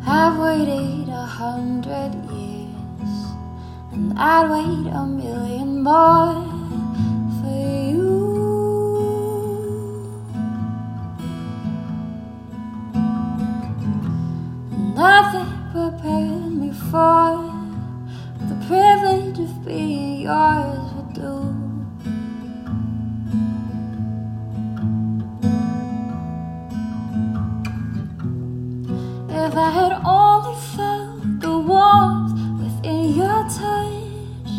I've waited 100 years, and I'd wait 1,000,000 more for you. Nothing prepared me for the privilege of being yours would do. If I had only felt the warmth within your touch,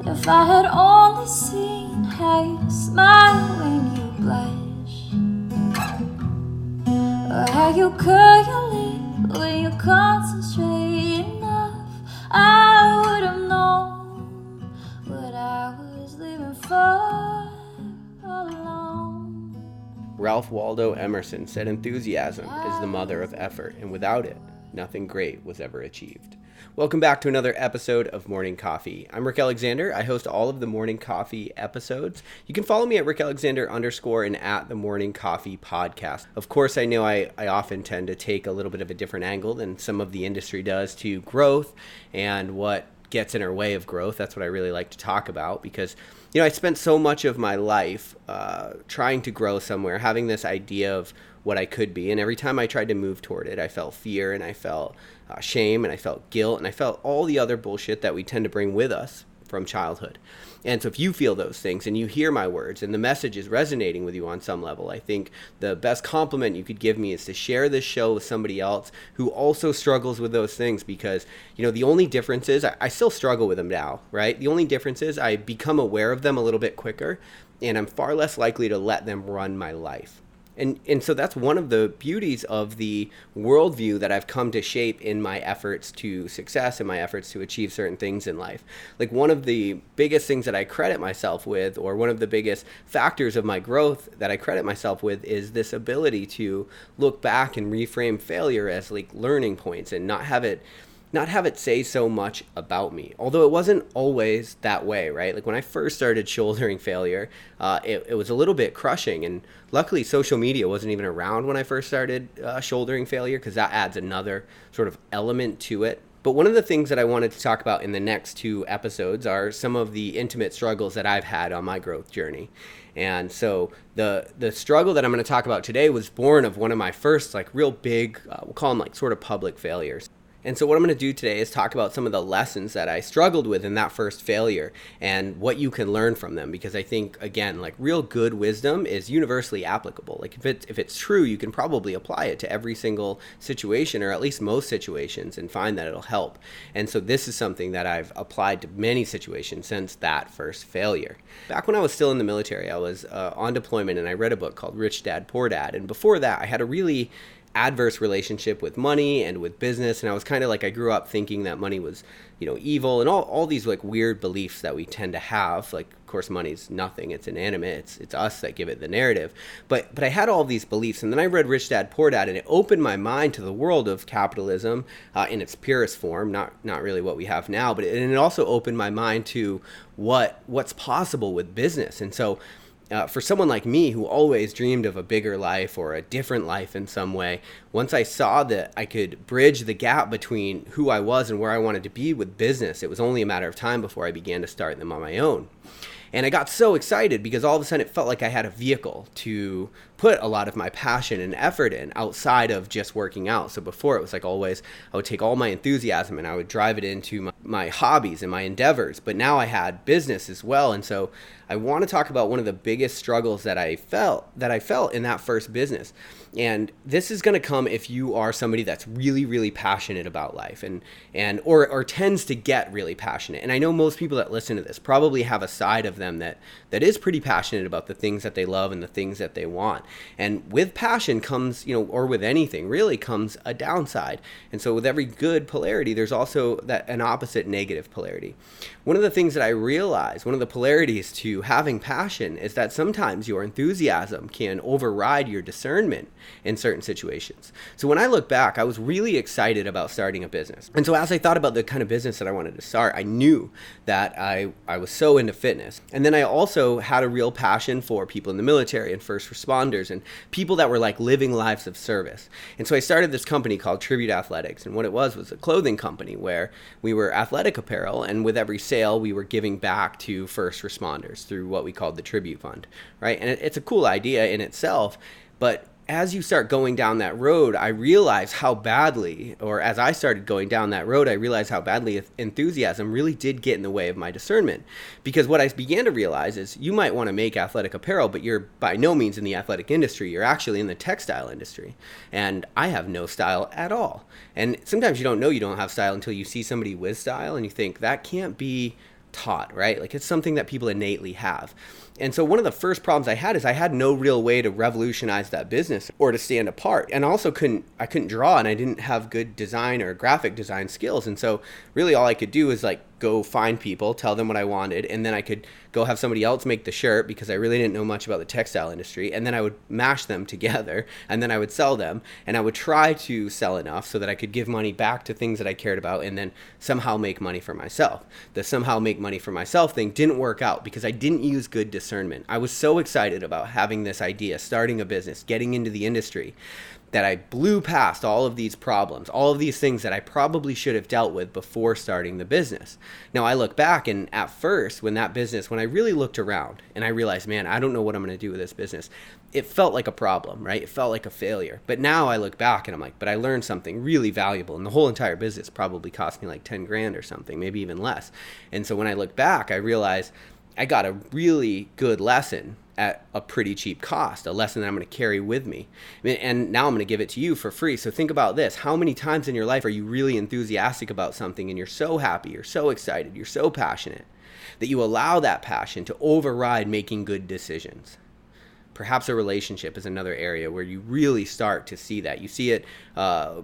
if I had only seen how you smile when you blush, or how you curl your lip when you concentrate enough, I would have known what I was living for all along. Ralph Waldo Emerson said enthusiasm is the mother of effort, and without it, nothing great was ever achieved. Welcome back to another episode of Morning Coffee. I'm Rick Alexander. I host all of the Morning Coffee episodes. You can follow me at @RickAlexander_ and at the Morning Coffee Podcast. Of course, I know I often tend to take a little bit of a different angle than some of the industry does to growth and what gets in our way of growth. That's what I really like to talk about because, I spent so much of my life trying to grow somewhere, having this idea of what I could be. And every time I tried to move toward it, I felt fear and I felt shame and I felt guilt and I felt all the other bullshit that we tend to bring with us from childhood. And so if you feel those things and you hear my words and the message is resonating with you on some level, I think the best compliment you could give me is to share this show with somebody else who also struggles with those things, because, the only difference is I still struggle with them now, right? The only difference is I become aware of them a little bit quicker and I'm far less likely to let them run my life. And so that's one of the beauties of the worldview that I've come to shape in my efforts to success and my efforts to achieve certain things in life. Like one of the biggest things that I credit myself with, or one of the biggest factors of my growth that I credit myself with, is this ability to look back and reframe failure as like learning points and not have it say so much about me. Although it wasn't always that way, right? Like when I first started shouldering failure, it was a little bit crushing. And luckily social media wasn't even around when I first started shouldering failure, because that adds another sort of element to it. But one of the things that I wanted to talk about in the next two episodes are some of the intimate struggles that I've had on my growth journey. And so the struggle that I'm going to talk about today was born of one of my first like real big, we'll call them like sort of public failures. And so what I'm going to do today is talk about some of the lessons that I struggled with in that first failure and what you can learn from them. Because I think, again, like real good wisdom is universally applicable. Like if it's true, you can probably apply it to every single situation, or at least most situations, and find that it'll help. And so this is something that I've applied to many situations since that first failure. Back when I was still in the military, I was on deployment, and I read a book called Rich Dad, Poor Dad. And before that, I had a really adverse relationship with money and with business, and I was kind of like, I grew up thinking that money was evil, and all these like weird beliefs that we tend to have. Like, of course, money's nothing, it's inanimate, it's us that give it the narrative, but I had all these beliefs. And then I read Rich Dad Poor Dad, and it opened my mind to the world of capitalism in its purest form, not really what we have now, but it also opened my mind to what's possible with business. And so for someone like me who always dreamed of a bigger life or a different life in some way, once I saw that I could bridge the gap between who I was and where I wanted to be with business, it was only a matter of time before I began to start them on my own. And I got so excited because all of a sudden it felt like I had a vehicle to put a lot of my passion and effort in outside of just working out. So before, it was like always I would take all my enthusiasm and I would drive it into my hobbies and my endeavors. But now I had business as well. And so I want to talk about one of the biggest struggles that I felt in that first business. And this is going to come if you are somebody that's really, really passionate about life or tends to get really passionate. And I know most people that listen to this probably have a side of them that is pretty passionate about the things that they love and the things that they want. And with passion comes, or with anything really, comes a downside. And so with every good polarity, there's also an opposite negative polarity. One of the things that I realized, one of the polarities to having passion, is that sometimes your enthusiasm can override your discernment in certain situations. So when I look back, I was really excited about starting a business. And so as I thought about the kind of business that I wanted to start, I knew that I was so into fitness. And then I also had a real passion for people in the military and first responders sponsors and people that were like living lives of service. And so I started this company called Tribute Athletics. And what it was a clothing company where we were athletic apparel. And with every sale, we were giving back to first responders through what we called the Tribute Fund, right? And it's a cool idea in itself. But as you start going down that road, I realized how badly, or as I started going down that road, I realized how badly enthusiasm really did get in the way of my discernment. Because what I began to realize is you might want to make athletic apparel, but you're by no means in the athletic industry. You're actually in the textile industry. And I have no style at all. And sometimes you don't know you don't have style until you see somebody with style and you think that can't be taught, right? Like it's something that people innately have. And so one of the first problems I had is I had no real way to revolutionize that business or to stand apart. And also I couldn't draw, and I didn't have good design or graphic design skills. And so really all I could do is like go find people, tell them what I wanted, and then I could go have somebody else make the shirt because I really didn't know much about the textile industry. And then I would mash them together and then I would sell them, and I would try to sell enough so that I could give money back to things that I cared about and then somehow make money for myself. The somehow make money for myself thing didn't work out because I didn't use good discernment. I was so excited about having this idea, starting a business, getting into the industry, that I blew past all of these problems, all of these things that I probably should have dealt with before starting the business. Now I look back, and at first when I really looked around and I realized, man, I don't know what I'm going to do with this business, it felt like a problem, right? It felt like a failure. But now I look back and I'm like, but I learned something really valuable, and the whole entire business probably cost me like 10 grand or something, maybe even less. And so when I look back, I realized I got a really good lesson at a pretty cheap cost, a lesson that I'm going to carry with me. And now I'm going to give it to you for free. So think about this. How many times in your life are you really enthusiastic about something and you're so happy, you're so excited, you're so passionate that you allow that passion to override making good decisions? Perhaps a relationship is another area where you really start to see that. You see it,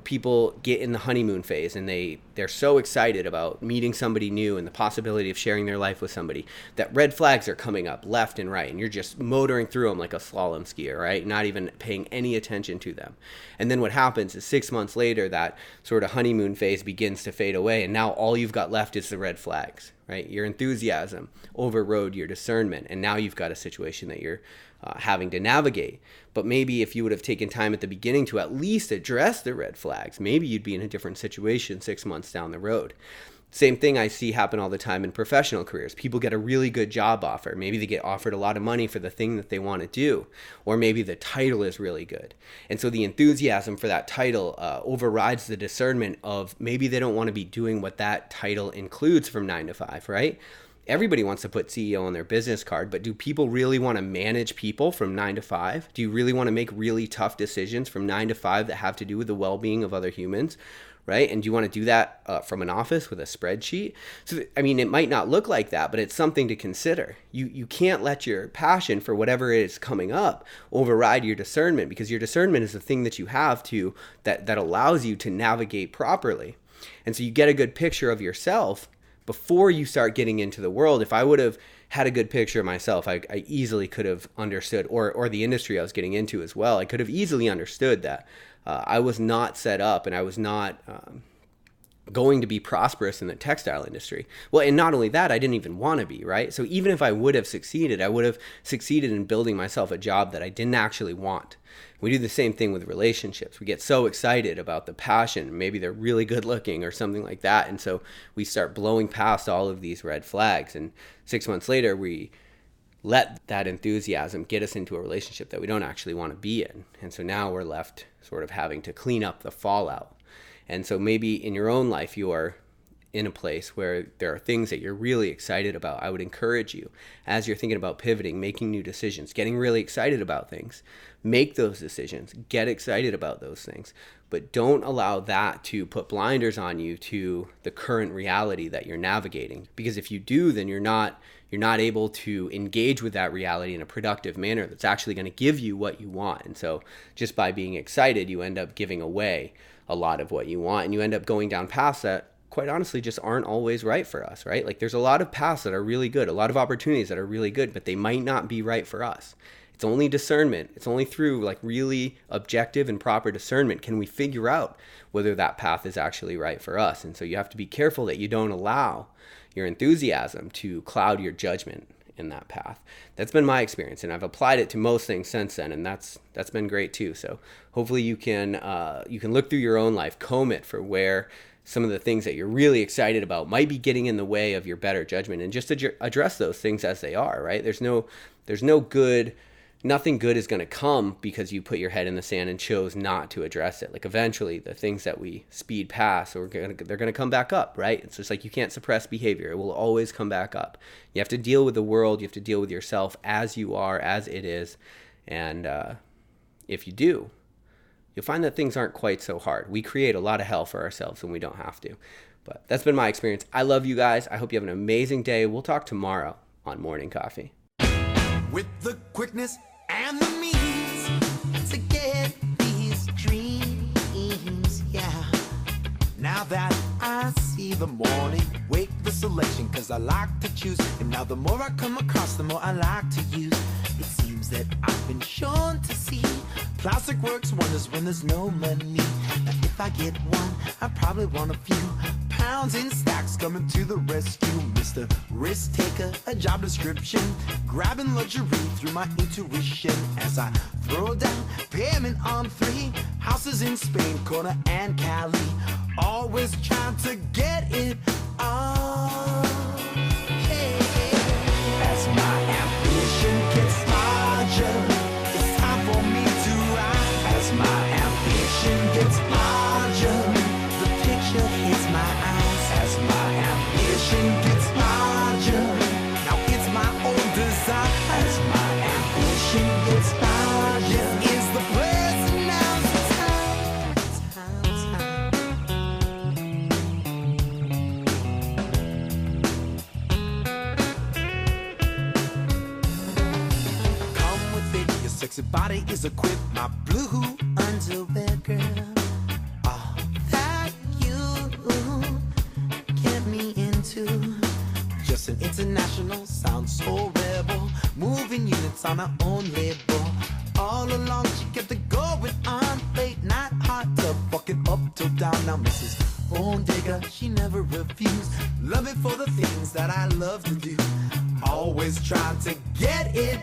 people get in the honeymoon phase and they're so excited about meeting somebody new and the possibility of sharing their life with somebody that red flags are coming up left and right, and you're just motoring through them like a slalom skier, right? Not even paying any attention to them. And then what happens is 6 months later, that sort of honeymoon phase begins to fade away, and now all you've got left is the red flags, right? Your enthusiasm overrode your discernment, and now you've got a situation that you're having to navigate. But maybe if you would have taken time at the beginning to at least address the red flags, maybe you'd be in a different situation 6 months down the road. Same thing I see happen all the time in professional careers. People get a really good job offer. Maybe they get offered a lot of money for the thing that they want to do, or maybe the title is really good. And so the enthusiasm for that title overrides the discernment of maybe they don't want to be doing what that title includes from 9 to 5, right? Everybody wants to put CEO on their business card, but do people really want to manage people from 9 to 5? Do you really want to make really tough decisions from 9 to 5 that have to do with the well-being of other humans, right? And do you want to do that from an office with a spreadsheet? So, I mean, it might not look like that, but it's something to consider. You can't let your passion for whatever is coming up override your discernment, because your discernment is the thing that you have to that allows you to navigate properly. And so you get a good picture of yourself before you start getting into the world. If I would have had a good picture of myself, I easily could have understood, or the industry I was getting into as well, I could have easily understood that I was not set up and I was not going to be prosperous in the textile industry. Well, and not only that, I didn't even want to be, right? So even if I would have succeeded, I would have succeeded in building myself a job that I didn't actually want. We do the same thing with relationships. We get so excited about the passion. Maybe they're really good looking or something like that. And so we start blowing past all of these red flags. And 6 months later, we let that enthusiasm get us into a relationship that we don't actually want to be in. And so now we're left sort of having to clean up the fallout. And so maybe in your own life, you are in a place where there are things that you're really excited about. I would encourage you, as you're thinking about pivoting, making new decisions, getting really excited about things, make those decisions, get excited about those things, but don't allow that to put blinders on you to the current reality that you're navigating. Because if you do, then you're not able to engage with that reality in a productive manner that's actually going to give you what you want. And so just by being excited, you end up giving away a lot of what you want, and you end up going down paths that quite honestly just aren't always right for us, right? Like there's a lot of paths that are really good, a lot of opportunities that are really good, but they might not be right for us. It's only discernment. It's only through like really objective and proper discernment can we figure out whether that path is actually right for us. And so you have to be careful that you don't allow your enthusiasm to cloud your judgment. in that path. That's been my experience, and I've applied it to most things since then, and that's been great too. So hopefully you can look through your own life, comb it for where some of the things that you're really excited about might be getting in the way of your better judgment, and just address those things as they are, right? Nothing good is going to come because you put your head in the sand and chose not to address it. Like eventually the things that we speed past, they're going to come back up, right? It's just like you can't suppress behavior. It will always come back up. You have to deal with the world. You have to deal with yourself as you are, as it is. And if you do, you'll find that things aren't quite so hard. We create a lot of hell for ourselves when we don't have to. But that's been my experience. I love you guys. I hope you have an amazing day. We'll talk tomorrow on Morning Coffee. With the quickness and the means to get these dreams, yeah. Now that I see the morning, wake the selection, cause I like to choose. And now the more I come across, the more I like to use. It seems that I've been shown to see plastic works wonders when there's no money. Now if I get one, I probably want a few pounds in stacks coming to the rescue. Mr. Risk Taker, a job description, grabbing luxury through my intuition. As I throw down payment on 3 houses in Spain, Kona and Cali, always trying to get it on. Hey, as my ambition gets larger, it's time for me to rise. As my ambition gets larger, the picture hits my eyes. As my ambition gets larger, now it's my own design. As my ambition gets larger, is the place and now's the time. Come with it, your sexy body is equipped. My blue underwear, girl. All that you get me into. Just an international sound, so rebel. Moving units on our own label. All along she kept it going on. Late night hot tub, fucking up till down. Now Mrs. Bone Digger, she never refused. Love it for the things that I love to do. Always trying to get it